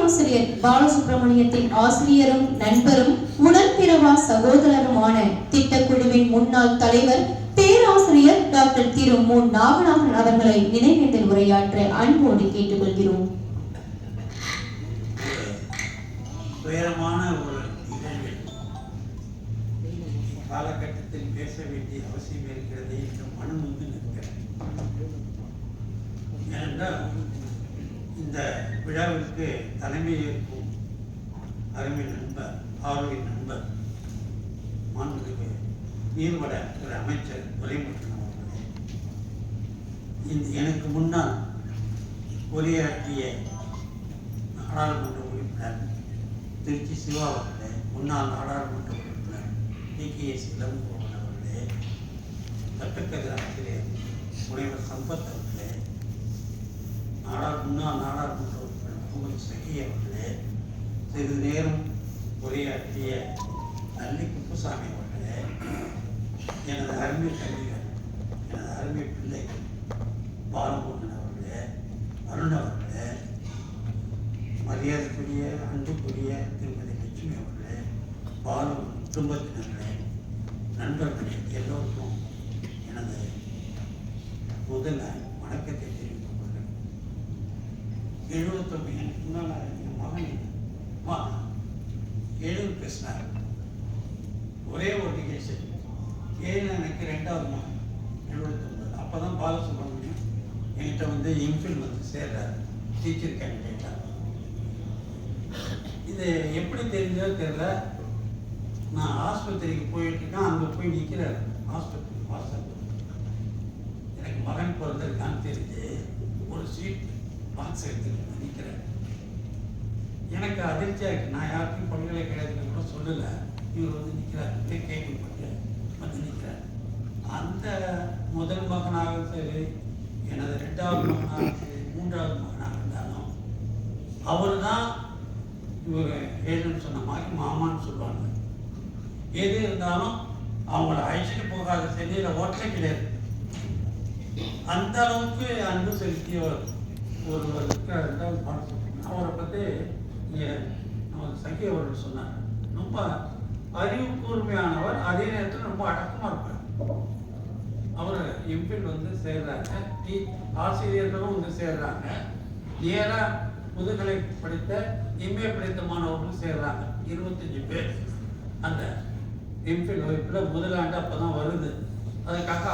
பேராசிரியர் பாலசுப்ரமணியத்தின் ஆசிரியரும் நண்பரும் உடன்பிறவா சகோதரருமான திட்டக்குழுவின் முன்னாள் தலைவர் பேராசிரியர் டாக்டர் திரு மு. நாகநாதன் அவர்களை நினைவேந்தல் உரையாற்ற அன்போடு கேட்டுக்கொள்கிறோம். துயரமான ஒரு நிகழ்வில் காலகட்டத்தில் பேச வேண்டிய அவசியம் இருக்கிறது என்று மனம் வந்து நிற்கிறேன். ஏனென்றால் இந்த விழாவிற்கு தலைமையேற்கும் அருமை நண்பர், ஆரோக்கிய நண்பர், மாண்புமிகு நீர்வளத்துறை அமைச்சர் துரைமுருகன் அவர்களே, எனக்கு முன்னால் உரையாற்றிய நாடாளுமன்ற உறுப்பினர் திருச்சி சிவா அவர்களே, முன்னாள் நாடாளுமன்ற உறுப்பினர் DKS இளங்கோவன் அவர்களே, சட்டக்கதிர் ஆசிரியர் முனைவர் சம்பத் அவர்களே, முன்னாள் நாடாளுமன்ற உறுப்பினர் முகமது சகி அவர்களே, சிறிது நேரம் உரையாற்றிய நல்லி குப்புசாமி அவர்களே, எனது அருமை கல்விகள், எனது அருமை பிள்ளைகள் பாலமுருகன் அவர்களே, அருண் அவர்களே, மரியாதைக்குரிய அன்புக்குரிய திருமதி லட்சுமி அவர்களே, பாலு குடும்பத்தினர்களே, நண்பர்களே, எல்லோருக்கும் எனது முதல் வணக்கத்தை தெரிவித்துக் கொள்கிறேன். 79 எனக்கு முன்னால் என் மகன் 7 பேசினார். ஒரே ஒரு நிகழ்ச்சி 7 எனக்கு 2வது மகன் 79. அப்போ தான் பாலசுப்ரமணியம் என்கிட்ட வந்து எம்ஃபில் வந்து சேர்றார், டீச்சர் கேண்டிடேட்டாக. இது எப்படி தெரிஞ்சதோ தெரியல, நான் ஆஸ்பத்திரிக்கு போயிட்டுருக்கேன், அங்கே போய் நிற்கிறார் ஆஸ்பத்திரி வாசல். எனக்கு மகன் பிறந்திருக்கான்னு தெரிஞ்சு ஒரு சீட் பாக்ஸ் எடுத்துக்கிட்டு நிற்கிறார். எனக்கு அதிர்ச்சியாக இருக்குது. நான் யாருக்கும் பல்கலைக்கழகத்தில் கூட சொல்லலை, இவர் வந்து நிற்கிறார், கேள்விப்பட்டு வந்து நிற்கிறார். அந்த முதல் மகனாக சரி, எனது 2வது மகனாக சரி, 3வது மகனாக இருந்தாலும் அவர் தான் இவர் ஏழுன்னு சொன்ன மாதிரி மாமான்னு சொல்லுவாங்க. எது இருந்தாலும் அவங்கள அழைச்சிட்டு போகாத சென்னையில் ஓட்டலே கிடையாது. அந்த அளவுக்கு அன்பு செலுத்திய ஒருவர் இருக்கார். 2வது பாடம் அவரை பற்றி இங்கே நமக்கு சகி அவர்கள் சொன்னார். ரொம்ப அறிவு கூர்மையானவர், அதே நேரத்தில் ரொம்ப அடக்கமாக இருப்பார். அவர் எம்பில் வந்து சேர்றாங்க, ஆசிரியர்களும் வந்து சேர்றாங்க, நேராக முதுகலை படித்த MA படித்த மாணவர்களும் சேர்றாங்க. 25 பேர் அந்த எம்பில் வகுப்பில் முதலாண்டு அப்போ தான் வருது. அதுக்காக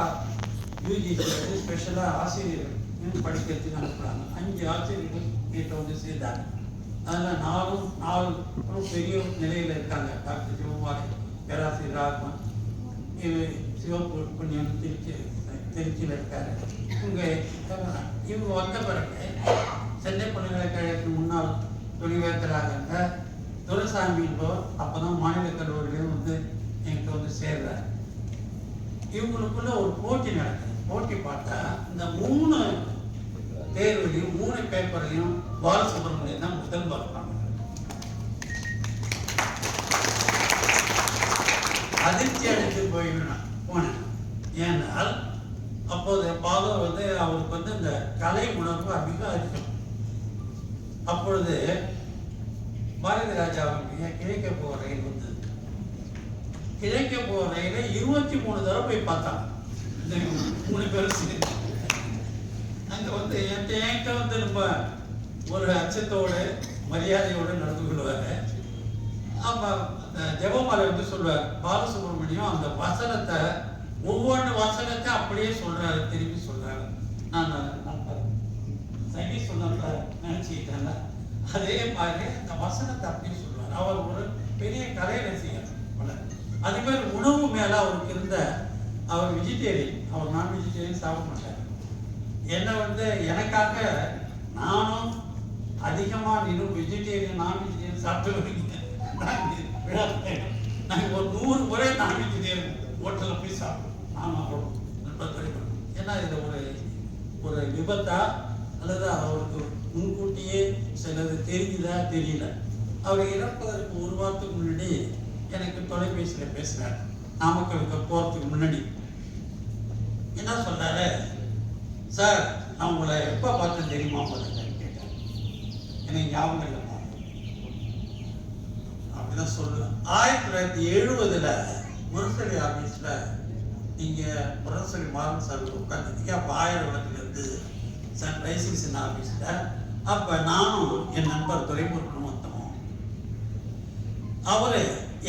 UGC ஸ்பெஷலாக ஆசிரியர்கள் படிக்கிறதுக்கு அனுப்புகிறாங்க. 5 ஆசிரியர்கள் வீட்டை வந்து சேர்ந்தாங்க. அதில் 4 பெரிய நிலையில் இருக்காங்க. டாக்டர் சிவகுமார், பேராசிரியர் ராகவன், சிவபுண்ணியம் திருச்சியில் இருக்காரு. இவங்க வந்த பிறகு சென்னை பல்கலைக்கழகத்தின் முன்னாள் துணைவேந்தராக இருந்த துரைசாமி என்பவர் அப்போ தான் மாநில கல்லூரியிலையும் வந்து என்கிட்ட வந்து சேர்றார். இவங்களுக்குள்ள ஒரு போட்டி நடக்குது. போட்டி பார்த்தா இந்த 3 தேர்வுலையும் 3 பேப்பர்லையும் பாலசுப்ரமணியம் தான் முதல் பார்ப்பாங்க. அதிர்ச்சி அடைந்து போனேன். ஏன்னால் அப்போது பாலு வந்து அவருக்கு வந்து இந்த கலை உணர்வு அதிகம் அதிகம். அப்பொழுது பாரதி ராஜா அவர்களுடைய கிழக்க போகிற ரயில் வந்தது. கிழக்க போகிற ரயிலை 23 தடவை போய் பார்த்தாங்க. இந்த 3 பேரும் சேர்ந்து அங்கே வந்து என்கிட்ட வந்து ரொம்ப ஒரு அச்சத்தோடு மரியாதையோடு நடந்து கொள்வார். அப்போ ஜெபமாலை வந்து சொல்லுவார், பாலசுப்ரமணியம் அந்த வசனத்தை ஒவ்வொரு வசனத்தை அப்படியே சொல்றாரு, திருப்பி சொல்றாரு. நான் சகி சொன்ன நினைச்சுக்கிட்டேன்ல, அதே மாதிரி அந்த வசனத்தை அப்படியே சொல்லுவார். அவர் ஒரு பெரிய கலை ரசிகர். அதே மாதிரி உணவு மேல அவருக்கு இருந்த, அவர் வெஜிடேரியன், அவர் நான் வெஜிடேரியன் சாப்பிட மாட்டார். என்னை வந்து எனக்காக நானும் அதிகமாக நீனும் வெஜிடேரியன் நான் வெஜிடேரியன் சாப்பிட்டு வரீங்க. நாங்கள் ஒரு 100 முறை நான் வெஜிடேரியன் ஹோட்டலில் போய் சாப்பிடுவோம். நானும் ஏன்னா இது ஒரு விபத்தா அல்லது அவருக்கு முன்கூட்டியே சிலது தெரியுதா தெரியல. அவர் இறப்பதற்கு 1 வாரத்துக்கு முன்னாடி எனக்கு தொலைபேசியில் பேசுகிறார். நாமக்கலுக்கு போகிறதுக்கு முன்னாடி என்ன சொல்றாரு, சார் நான் உங்களை எப்போ பார்த்தேன் தெரியுமா கேட்டேன். எனக்கு ஞாபகம் இல்லைப்பா. அப்படிதான் சொல்லுவேன். 1970 முரசொலி ஆபீஸ்ல நீங்க முரசொலி மாறன் சார் உட்காந்துருக்கீங்க. அப்போ 1000 விளக்குல இருந்து ரைசிங் ஆபீஸ்ல அப்ப நானும் என் நண்பர் துரைமுருகனும் வந்தோம். அவரு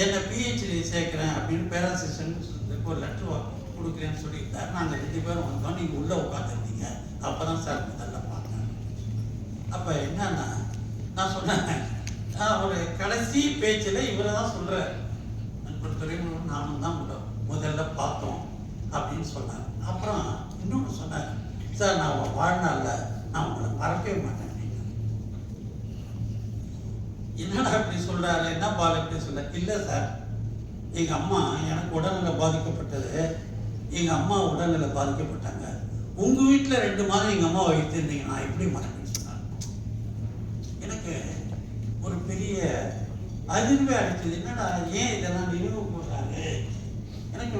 என்னை பிஹெச்டி சேர்க்கிறேன் அப்படின்னு பேராசிரியர் ஒரு லெட்டர் கொடுக்குறேன்னு சொல்லியிருந்தார். நாங்கள் 2 பேரும் வந்தோம். நீங்கள் உள்ளே உட்காந்துருந்தீங்க. அப்போ தான் சார் முதல்ல பார்த்தேன். அப்போ என்னன்னா நான் சொன்னேன், ஒரு கடைசி பேச்சில் இவரை தான் சொல்கிறார், நண்பர் துறைமுருகன் நானும் தான் முதல்ல பார்த்தோம் அப்படின்னு சொன்னார். அப்புறம் இன்னொன்று சொன்னார், சார் நான் வாழ்நாளில் நான் உங்களை மறக்கவே மாட்டேன். என்னடா இப்படி சொல்றாரு, என்ன பால் இப்படி சொல்ல? இல்லை சார், எங்க அம்மா எனக்கு உடல்நிலை பாதிக்கப்பட்டது. எங்க அம்மா உடல்நிலை பாதிக்கப்பட்டாங்க. உங்க வீட்டில் 2 மாதம் எங்க அம்மா வைத்திருந்தீங்க, நான் எப்படி மறக்கணும்னு சொன்னார். எனக்கு ஒரு பெரிய அதிர்வே அடிச்சது. என்னடா ஏன் இதெல்லாம் நினைவு போடுறாரு? எனக்கு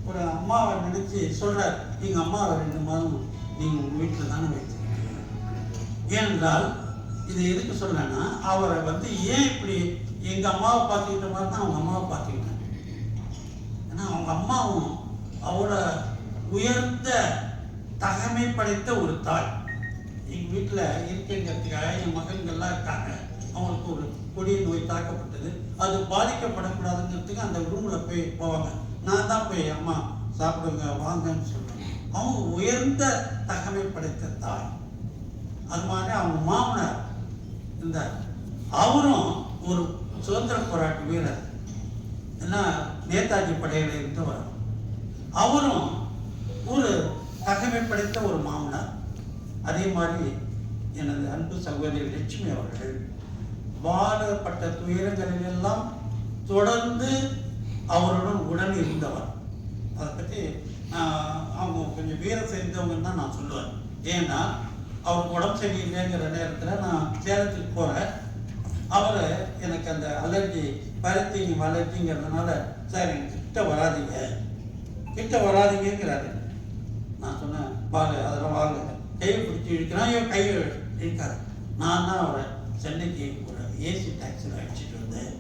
ஒரு அம்மாவை நினைச்சு சொல்றாரு, எங்க அம்மாவை 2 மாதம் நீங்க உங்க வீட்டில் தானே வைத்திருக்கீங்க. ஏனென்றால் இது எதுக்கு சொல்றேன்னா, அவரை ஏன் இப்படி எங்க அம்மாவை பார்த்துக்கிட்ட மாதிரி தான் அவங்க அம்மாவை பார்த்துக்கிட்டாங்க. ஏன்னா அவங்க அம்மாவும் அவரோட உயர்ந்த தகமை படைத்த ஒரு தாய். எங்க வீட்டில் இருக்கிறதுக்காக என் மகன்கள்லாம் இருக்காங்க. அவங்களுக்கு ஒரு கொடிய நோய் தாக்கப்பட்டது. அது பாதிக்கப்படக்கூடாதுங்கிறதுக்கு அந்த ரூமில் போவாங்க. நான் தான் போய் அம்மா சாப்பிடுங்க வாங்கன்னு சொல்றேன். அவங்க உயர்ந்த தகமை படைத்த தாய். அது மாதிரி அவங்க மாமனார் இருந்தார். அவரும் ஒரு சுதந்திர போராட்ட வீரர். ஏன்னா நேதாஜி படையில இருந்தவர். அவரும் ஒரு தகமை படைத்த ஒரு மாமனார். அதே மாதிரி எனது அன்பு சகோதரி லட்சுமி அவர்கள் வாழப்பட்ட துயரங்களில் எல்லாம் தொடர்ந்து அவருடன் உடன் இருந்தவர். அதை பற்றி அவங்க கொஞ்சம் வீர சேர்ந்தவங்கன்னு தான் நான் சொல்லுவேன். ஏன்னா அவருக்கு உடம்பு சரியில்லைங்கிற நேரத்தில் நான் சேலத்துக்கு போகிறேன். அவரை எனக்கு அந்த அலர்ஜி பருத்திங்க அலர்ஜிங்கிறதுனால, சார் எனக்கு கிட்ட வராதிங்கிறாரு. நான் சொன்னேன், வாங்க அதெல்லாம் வாங்க, கையை பிடிச்சி இழுக்கிறான். இவன் கையை இழுக்காரு. நான் தான் அவரை சென்னைக்கு ஒரு ஏசி டாக்ஸியில் அழைச்சிட்டு வந்தேன்.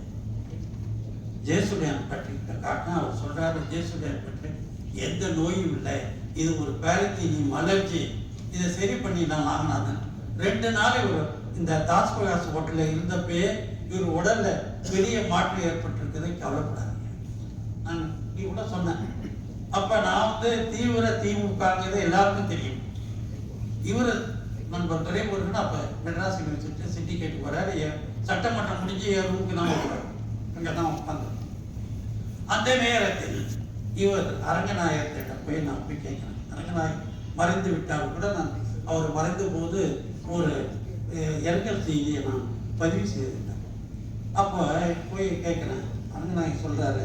ஜேசுடியான் பற்றி காட்டினா அவர் சொல்கிறாரு, ஜேசுடியான் பற்றி எந்த நோயும் இல்லை, இது ஒரு பேரத்தீனியம் அலர்ஜி, இதை சரி பண்ணி நான் வாங்கினாங்க. 2 நாள் இவர் இந்த தாஸ்பகாஸ் ஹோட்டலில் இருந்தப்பே இவர் உடல்ல பெரிய மாற்றம் ஏற்பட்டிருக்குது, கவலைப்படாதீங்க நான் கூட சொன்னேன். அப்ப நான் தீவிர திமுகங்கிறது எல்லாருக்கும் தெரியும். இவர் நண்பர் துரைமுருகன் அப்ப மெட்ராஸ் யூனிவர்சிட்டி சிண்டிகேட் வராரு. சட்டமன்றம் முடிஞ்சு ரூமுக்கு நான் அங்கே தான் உட்காந்து. அந்த நேரத்தில் இவர் அரங்கநாயகத்திட்ட போய் நான் போய் கேட்கிறேன். அரங்கநாயகர் மறைந்து விட்டால் கூட நான் அவர் மறைந்த போது ஒரு இரங்கல் செய்தியை நான் பதிவு செய்திருந்தேன். அப்போ போய் கேட்குறேன். அரங்கநாயகர் சொல்கிறாரு,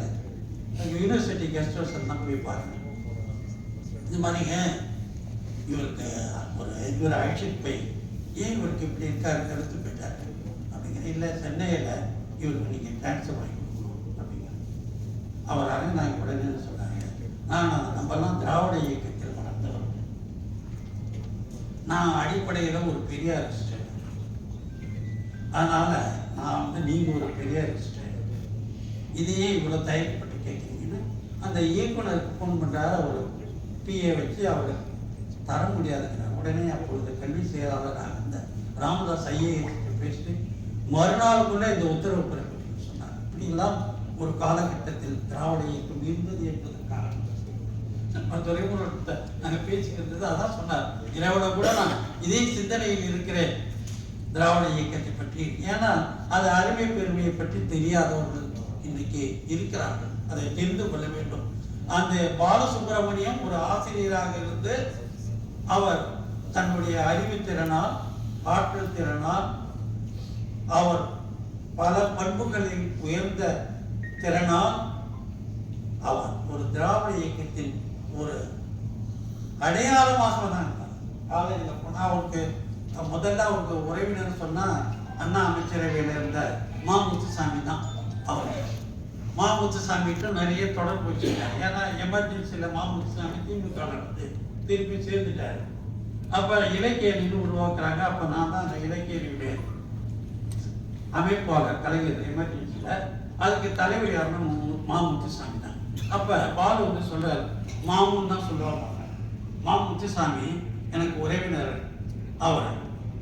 யூனிவர்சிட்டி கெஸ்ட் ஹவுஸ் எல்லாம் போய் பாருங்க, இது மாதிரிங்க இவருக்கு இவர் அழைச்சிட்டு போய் ஏன் இவருக்கு இப்படி இருக்காரு கருத்து போயிட்டாரு அப்படிங்கிற. இல்லை சென்னையில் இவருக்கு நீங்கள் ட்ரான்ஸ்ஃபர் வாங்கி கொடுக்கணும் அப்படிங்கிற. அவர் அரங்கநாயகர் உடனே சொன்னாங்க, நம்மெல்லாம் திராவிட இயக்கத்தில் வளர்ந்தவர், நான் அடிப்படையில் ஒரு பெரியாரிஸ்ட், அதனால நான் நீங்கள் ஒரு பெரியாரிஸ்ட், இதையே இவ்வளோ தயக்கப்பட்டு கேட்குறீங்கன்னு அந்த இயக்குனருக்கு ஃபோன் பண்ணுறாரு. அவர் பிஏ வச்சு அவர் தர முடியாதுங்கிறார். உடனே அப்பொழுது கல்வி செயலாளராக இருந்த ராமதாஸ் ஐஏஎஸ் பேசிட்டு மறுநாளுக்குள்ளே இந்த உத்தரவு பிறப்பிட்டு சொன்னார். இப்படிலாம் ஒரு காலகட்டத்தில் திராவிட இயக்கம் இருந்தது என்பதற்காக துறைமுகத்தை நாங்கள் பேசிக்கிறது. அதான் சொன்னார், இரவுல கூட நான் இதே சிந்தனையில் இருக்கிறேன் திராவிட இயக்கத்தை பற்றி. ஏன்னா அது அருமை பெருமையை பற்றி தெரியாதவர்கள் இன்னைக்கு இருக்கிறார்கள், அதை தெரிந்து கொள்ள வேண்டும். அந்த பாலசுப்ரமணியம் ஒரு ஆசிரியராக இருந்து அவர் தன்னுடைய அறிவுத்திறனால் ஆற்றல் திறனால் அவர் பல பண்புகளில் உயர்ந்த திறனால் அவர் ஒரு திராவிட இயக்கத்தின் ஒரு அடையாளமாக தான் இருந்தார். காலேஜில் போனால் அவருக்கு முதல்ல அவருக்கு உறவினர் சொன்னால் அண்ணா அமைச்சரவையில் இருந்த மாமுத்துசாமி தான். அவர் மாமுத்துசாமிகிட்ட நிறைய தொடர்பு வச்சுருக்காரு. ஏன்னா எமர்ஜென்சியில் மாமுத்துசாமி திமுக திருப்பி சேர்ந்துட்டாரு. அப்போ இலக்கிய அணின்னு உருவாக்குறாங்க. அப்போ நான் தான் அந்த இலக்கிய அணியுடைய அமைப்பாளர், கலைஞர் எமர்ஜென்சி இல்லை. அதுக்கு தலைவர் யாருன்னா மாமுத்துசாமி தான். அப்போ பாலு வந்து சொல்கிறார், மாமுன்னு தான் சொல்லுவாங்க, மாமுத்துசாமி எனக்கு உறவினர் அவர்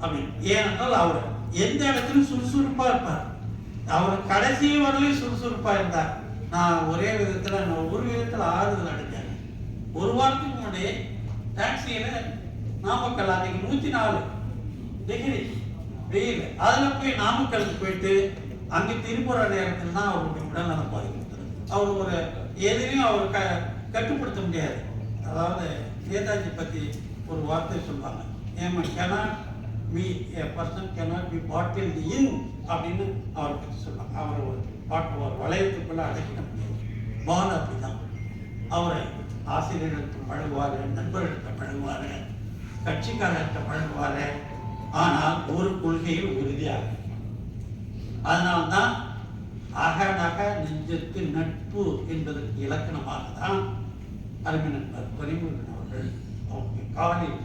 அப்படின்னு. ஏனென்றால் அவர் எந்த இடத்துலையும் சுறுசுறுப்பாக இருப்பார். அவர் கடைசி வரலையும் சுறுசுறுப்பாக இருந்தார். நான் ஒரே விதத்தில், நான் ஒரு விதத்தில் ஆறுதல் அடைஞ்சேன். ஒரு வாரத்துக்கு முன்னாடி டாக்ஸியில் நாமக்கல், அன்னைக்கு 104 டிகிரி வெயில், அதில் போய் நாமக்கலுக்கு போயிட்டு அங்கே திரும்புகிற நேரத்தில் தான் அவருடைய உடல்நலம் பாதிக்கப்பட்டது. அவர் ஒரு எதிலையும் அவர் கட்டுப்படுத்த முடியாது. அதாவது நேதாஜி பற்றி ஒரு வார்த்தை சொல்லுவாங்க, cannot be a person cannot be bottled in அப்படின்னு அவரை பற்றி சொல்லுவாங்க. அவர் ஒரு வளையத்துக்குள்ள அடைக்க முடியாது. பால் அப்படிதான். அவரை ஆசிரியர்களுக்கு பழகுவார், நண்பர்களுக்கு பழகுவார், கட்சிக்காரர்கிட்ட பழகுவார். ஆனால் ஒரு கொள்கையில் உறுதியாக. அதனால்தான் அகநக நெஞ்சத்து நட்பு என்பதற்கு இலக்கணமாக தான் அருமை நண்பர் பரிமுருகன் அவர்கள் அவங்க காலில்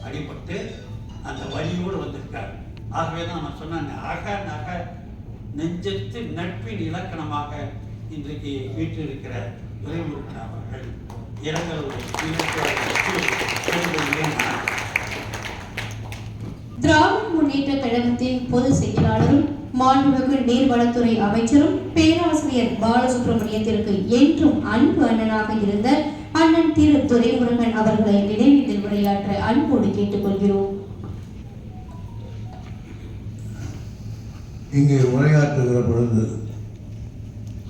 அடிபட்டு அந்த வழியோடு வந்திருக்கார். ஆகவே தான் நான் சொன்னேன், அகநக நெஞ்சத்து நட்பின் இலக்கணமாக இன்றைக்கு வீற்றிருக்கிற பரிமுருகன் அவர்கள் திராவிட முன்னேற்ற கழகத்தின் பொதுச் செயலாளரும் மாண்புமிகு நீர்வளத்துறை அமைச்சரும் பேராசிரியர் பாலசுப்ரமணியத்திற்கு என்றும் அன்பு அண்ணனாக இருந்த அண்ணன் திரு துரைமுருகன் அவர்களை நினைவில் உரையாற்ற அன்போடு கேட்டுக்கொள்கிறோம். இங்கே உரையாற்றுகிற பொழுது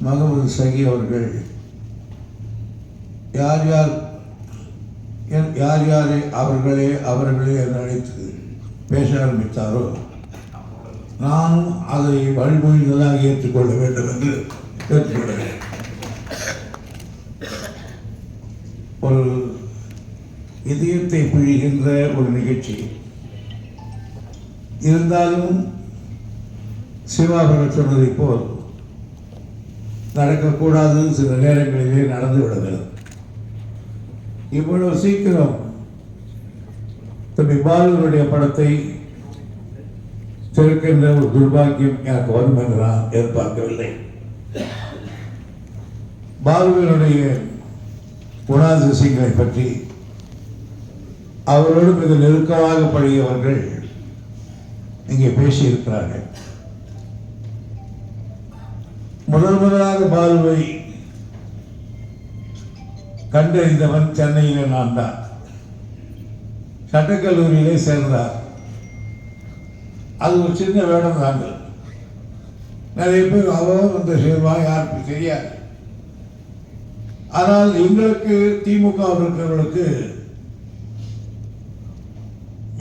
மகமது சகி அவர்கள் யார் யாரை அவர்களே என்று அழைத்து பேச ஆரம்பித்தாரோ நானும் அதை வழிமொழிந்ததாக ஏற்றுக்கொள்ள வேண்டும் என்று ஏற்றுக்கொள்கிறேன். ஒரு இதயத்தை பிழிகின்ற ஒரு நிகழ்ச்சி இருந்தாலும் சிவாபுரம் சொன்னதை போல் நடக்கக்கூடாது, சில நேரங்களிலே நடந்து விடுகிறது. இவ்வளவு சீக்கிரம் தம்பி பாலுவனுடைய படத்தை திறக்கின்ற ஒரு துர்பாக்கியம் எனக்கு வரும் என்று நான் எதிர்பார்க்கவில்லை. பாலுவனுடைய குணாதிசயங்களை பற்றி அவரோடு மிக நெருக்கமாக பழகியவர்கள் இங்கே பேசியிருக்கிறார்கள். முதலாக பாலுவை கண்டறிந்தவன் சென்னையிலே நான் தான். சட்டக்கல்லூரியிலே சேர்ந்தார். அது ஒரு சின்ன வேடம் தாங்கள். நிறைய பேர் அவரும் வந்து சேர்வாங்க, யாருக்கும் தெரியாது. ஆனால் எங்களுக்கு திமுக இருக்கிறவர்களுக்கு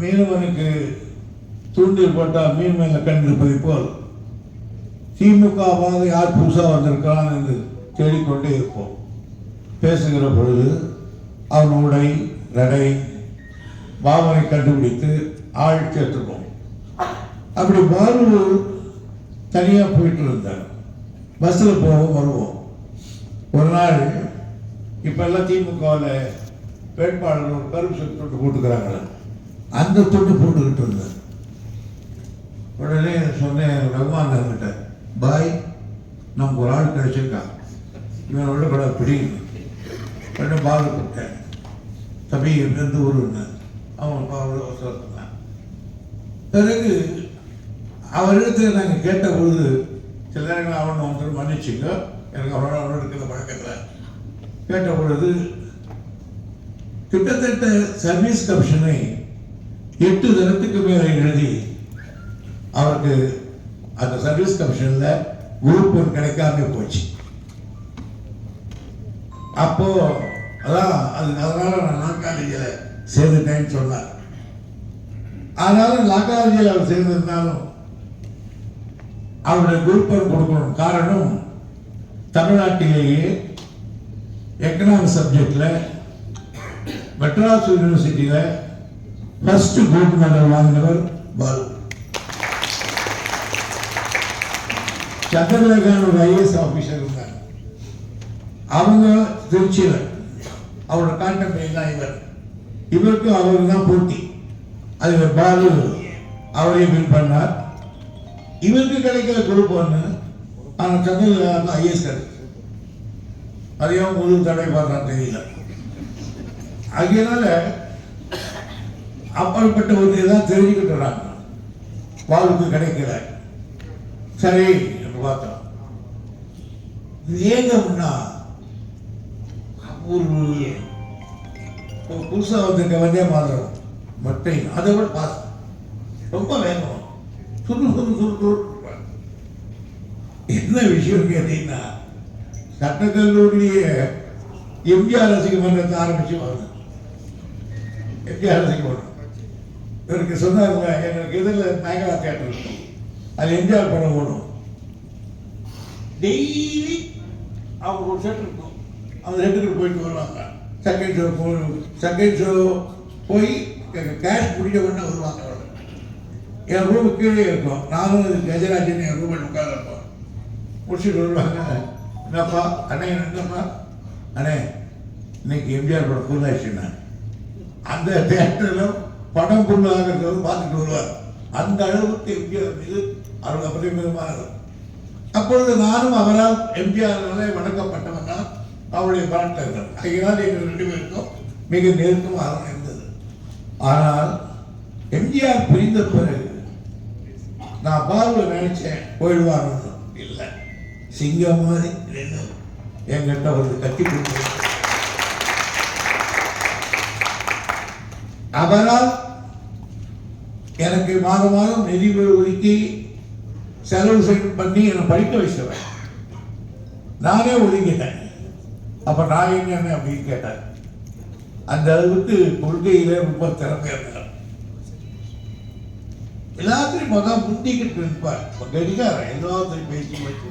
மீனவனுக்கு தூண்டில் போட்டால் மீன் மேல கண்டிருப்பதை போல் திமுகவாக யார் புதுசாக வந்திருக்கிறான் என்று தேடிக்கொண்டே இருப்போம். பேசுகிற பொழுது அவன் உடை நடை பாவனை கண்டுபிடித்து ஆள் சேர்த்துப்போம். அப்படி பாலு தனியாக போயிட்டு இருந்தார். பஸ்ஸில் போவோம் வருவோம். ஒரு நாள் இப்போ எல்லாம் திமுகவில் வேட்பாளர் ஒரு கருப்பு தொட்டு போட்டுக்கிறாங்களே, அந்த தொட்டு போட்டுக்கிட்டு இருந்தார். உடனே சொன்னேன் ரகுமான்கிட்ட, பாய் நமக்கு ஒரு ஆள் கிடைச்சிருக்கான், இவனோட கூட பிடிக்கணும். உடனே பாலு கூப்பிட்டேன், தம்பி எந்த ஊருன்னு அவன் சொன்னான். பிறகு அவரிடத்தில் நாங்கள் கேட்ட பொழுது சில நேரங்கள் அவனை வந்து மன்னிச்சுங்க, எனக்கு அவனோட இருக்கிற பழக்கத்தில் கேட்ட பொழுது கிட்டத்தட்ட சர்வீஸ் கமிஷனை 8 தினத்துக்கு மேலே எழுதி அவருக்கு அந்த சர்வீஸ் கமிஷனில் குரூப் கிடைக்காம போச்சு. அப்போ அதான் அதனால நான் லா காலேஜில் சேர்ந்துட்டேன்னு சொன்னார். அதனால லா காலேஜில் அவர் சேர்ந்திருந்தாலும் அவருடைய குரூப் கொடுக்கணும். காரணம், தமிழ்நாட்டிலேயே எக்கனாமிக் சப்ஜெக்டில் மெட்ராஸ் யூனிவர்சிட்டியில் ஃபர்ஸ்ட் குரூப் மெடல் வாங்கினவர் பாலு. சந்திரலேகன் ஒரு ஐஏஎஸ் ஆஃபீஸர் இருந்தார். அவங்க திருச்சியில் அவரோட கான்டாக்ட் தான் இவருக்கும் அவருக்கு தான் போட்டி. அதில் பாலு அவரையும் வின் பண்ணார். இவருக்கு கிடைக்கிற குரூப் ஒன்று, ஆனால் சென்னையில் ஐஏஎஸ் கிடைச்சு அதையும் முதல் தடை பார்த்தான்னு தெரியல. அதனால அப்படிப்பட்ட ஒரு இதான் தெரிஞ்சுக்கிட்டு வராங்க. வாழ்க்கை கிடைக்கல. சரி என்று பார்த்தோம். வேகம்னா ஒரு புதுசாக வந்திருக்க வந்தே மாதிரி மட்டை அதை விட பாஸ் ரொம்ப வேகம் சுறு. என்ன விஷயம் கேட்டீங்கன்னா, சட்டக்கல்லூரிலேயே எம்ஜிஆர் ரசிக மன்றத்தை ஆரம்பிச்சு வாங்க. எம்ஜிஆர் ரசிக மன்றம் இவருக்கு சொன்னாங்க, எங்களுக்கு எதிரில் மேகலா தியேட்டர் இருக்கும், அது எம்ஜிஆர் படம் ஓடும். டெய்லி அவங்க ஒரு செட் இருக்கும், அந்த செட்டுக்கு போயிட்டு வருவாங்க. செகண்ட் ஷோ போய் கேஷ் முடிஞ்ச உடனே வருவாங்க. என் ரூமு கீழே இருக்கும், நானும் கஜராஜன் என் ரூமில் உட்காந்துருப்போம். முடிச்சுட்டு வருவாங்க. என்னப்பா அண்ணே, என்னப்பா அண்ணே இன்னைக்கு எம்ஜிஆர் படம் ஃபுல்லாகிடுச்சுண்ணா. அந்த தேட்டரில் படம் ஃபுல்லாகிறத பார்த்துட்டு வருவார். அந்த அளவுக்கு எம்ஜிஆர் மீது அவருக்கு அபரிமிதமாக. அப்பொழுது நானும் அவரால் எம்ஜிஆராலே வணக்கப்பட்டவன் தான் அவருடைய பாட்டர்கள். அதனால் எங்கள் 2 பேருக்கும் மிக நெருக்கமாக இருந்தது. ஆனால் எம்ஜிஆர் பிரிந்த பிறகு நான் பார்வை நினைச்சேன் போயிடுவார். இல்லை, சிங்கம் மாதிரி நின்று என்கிட்ட ஒரு கட்டி கொடுத்து அவரால் எனக்கு மாதம் நிதி ஒதுக்கி செலவு பண்ணி என்னை படிக்க வச்சவன். நானே ஒதுக்கிட்டேன். அப்ப நான் என்ன அப்படின்னு கேட்டேன். அந்த அளவுக்கு கொள்கையிலே ரொம்ப திறமையா இருந்தார். எல்லாத்தையும் முந்திக்கிட்டு இருப்பார். கடிகாரம் எல்லாத்தையும் பேசி வச்சு